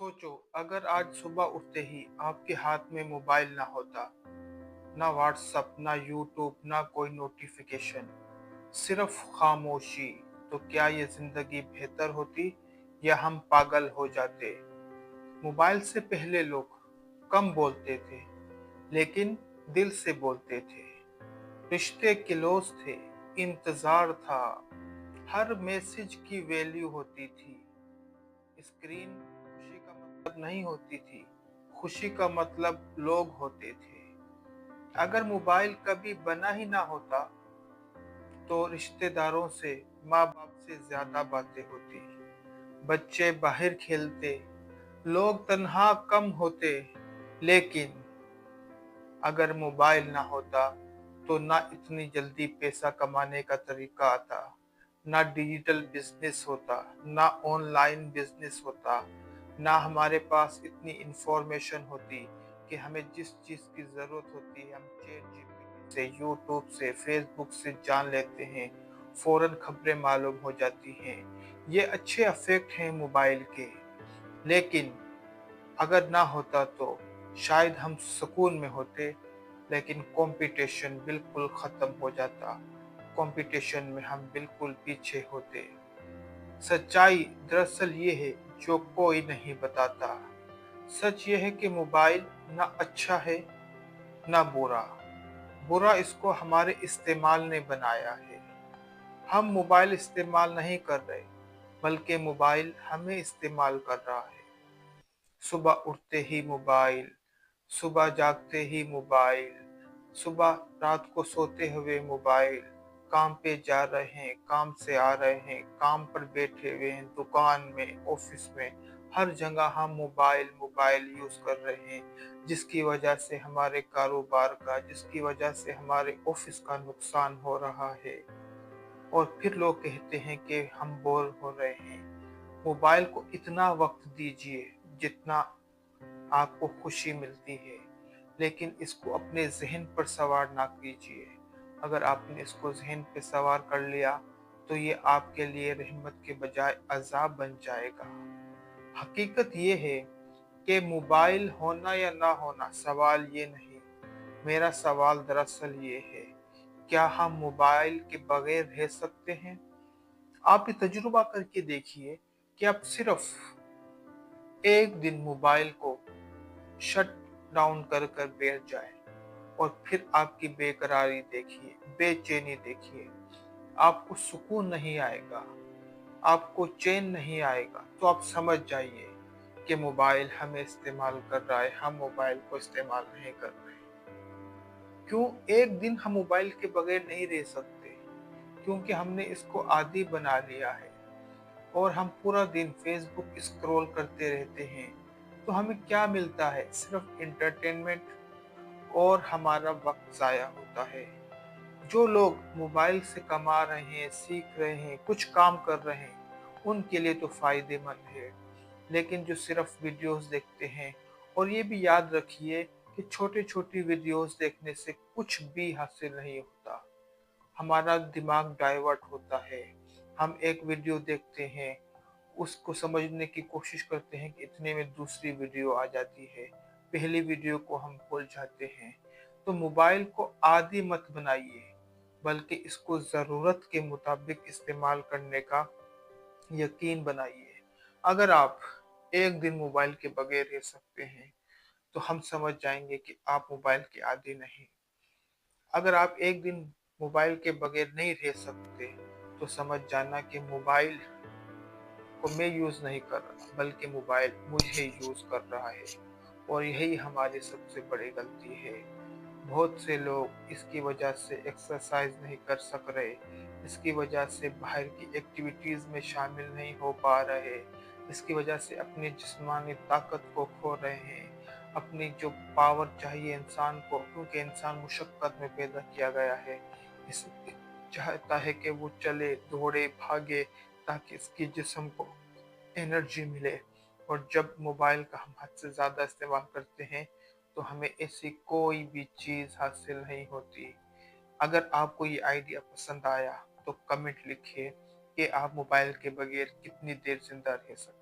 सोचो, अगर आज सुबह उठते ही आपके हाथ में मोबाइल ना होता, ना व्हाट्सएप, ना यूट्यूब, ना कोई नोटिफिकेशन, सिर्फ खामोशी, तो क्या ये जिंदगी बेहतर होती या हम पागल हो जाते? मोबाइल से पहले लोग कम बोलते थे, लेकिन दिल से बोलते थे। रिश्ते क्लोज थे, इंतजार था, हर मैसेज की वैल्यू होती थी। स्क्रीन खुशी का मतलब नहीं होती थी, खुशी का मतलब लोग होते थे। अगर मोबाइल कभी बना ही ना होता तो रिश्तेदारों से, माँ बाप से ज्यादा बातें होती, बच्चे बाहर खेलते, लोग तन्हा कम होते। लेकिन अगर मोबाइल ना होता तो ना इतनी जल्दी पैसा कमाने का तरीका आता, ना डिजिटल बिजनेस होता, ना ऑनलाइन बिजनेस होता, ना हमारे पास इतनी इंफॉर्मेशन होती कि हमें जिस चीज़ की ज़रूरत होती है हम चैट जीपीटी से, यूट्यूब से, फेसबुक से जान लेते हैं, फौरन खबरें मालूम हो जाती हैं। ये अच्छे इफेक्ट हैं मोबाइल के। लेकिन अगर ना होता तो शायद हम सुकून में होते, लेकिन कंपटीशन बिल्कुल खत्म हो जाता। कंपटीशन में हम बिल्कुल पीछे होते। सच्चाई दरअसल ये है जो कोई नहीं बताता। सच ये है कि मोबाइल ना अच्छा है ना बुरा। बुरा इसको हमारे इस्तेमाल ने बनाया है। हम मोबाइल इस्तेमाल नहीं कर रहे, बल्कि मोबाइल हमें इस्तेमाल कर रहा है। सुबह उठते ही मोबाइल, सुबह जागते ही मोबाइल, सुबह रात को सोते हुए मोबाइल, काम पे जा रहे हैं, काम से आ रहे हैं, काम पर बैठे हुए हैं, दुकान में, ऑफिस में, हर जगह हम मोबाइल मोबाइल यूज कर रहे हैं, जिसकी वजह से हमारे कारोबार का, जिसकी वजह से हमारे ऑफिस का नुकसान हो रहा है। और फिर लोग कहते हैं कि हम बोर हो रहे हैं। मोबाइल को इतना वक्त दीजिए जितना आपको खुशी मिलती है, लेकिन इसको अपने ज़हन पर सवार ना कीजिए। अगर आपने इसको ज़हन पे सवार कर लिया तो ये आपके लिए रहमत के बजाय अज़ाब बन जाएगा। हकीकत ये है कि मोबाइल होना या ना होना सवाल ये नहीं। मेरा सवाल दरअसल ये है, क्या हम मोबाइल के बगैर रह सकते हैं? आप ये तजुर्बा करके देखिए कि आप सिर्फ एक दिन मोबाइल को शट डाउन कर कर बैठ जाए और फिर आपकी बेकरारी देखिए, बेचैनी देखिए। आपको सुकून नहीं आएगा, आपको चैन नहीं आएगा। तो आप समझ जाइए कि मोबाइल हमें इस्तेमाल कर रहा है, हम मोबाइल को इस्तेमाल नहीं कर रहे। क्यों एक दिन हम मोबाइल के बगैर नहीं रह सकते? क्योंकि हमने इसको आदी बना लिया है और हम पूरा दिन फेसबुक स्क्रॉल करते रहते हैं। तो हमें क्या मिलता है? सिर्फ इंटरटेनमेंट, और हमारा वक्त ज़ाया होता है। जो लोग मोबाइल से कमा रहे हैं, सीख रहे हैं, कुछ काम कर रहे हैं, उनके लिए तो फ़ायदेमंद है। लेकिन जो सिर्फ वीडियोस देखते हैं, और ये भी याद रखिए कि छोटी-छोटी वीडियोस देखने से कुछ भी हासिल नहीं होता। हमारा दिमाग डाइवर्ट होता है। हम एक वीडियो देखते हैं, उसको समझने की कोशिश करते हैं कि इतने में दूसरी वीडियो आ जाती है। पहली वीडियो को हम भूल जाते हैं। तो मोबाइल को आदी मत बनाइए, बल्कि इसको ज़रूरत के मुताबिक इस्तेमाल करने का यकीन बनाइए। अगर आप एक दिन मोबाइल के बगैर रह सकते हैं, तो हम समझ जाएंगे कि आप मोबाइल के आदी नहीं। अगर आप एक दिन मोबाइल के बगैर नहीं रह सकते, तो समझ जाना कि मोबाइल को मैं यूज़ नहीं कर रहा, बल्कि मोबाइल मुझे यूज़ कर रहा है। और यही हमारी सबसे बड़ी गलती है। बहुत से लोग इसकी वजह से एक्सरसाइज नहीं कर सक रहे, इसकी वजह से बाहर की एक्टिविटीज़ में शामिल नहीं हो पा रहे, इसकी वजह से अपनी जिस्मानी ताकत को खो रहे हैं, अपनी जो पावर चाहिए इंसान को, क्योंकि इंसान मुशक्क़त में पैदा किया गया है, इस चाहता है कि वो चले, दौड़े, भागे, ताकि इसके जिस्म को एनर्जी मिले। और जब मोबाइल का हम हद से ज़्यादा इस्तेमाल करते हैं, तो हमें ऐसी कोई भी चीज़ हासिल नहीं होती। अगर आपको ये आइडिया पसंद आया तो कमेंट लिखिए कि आप मोबाइल के बगैर कितनी देर ज़िंदा रह सकते हैं।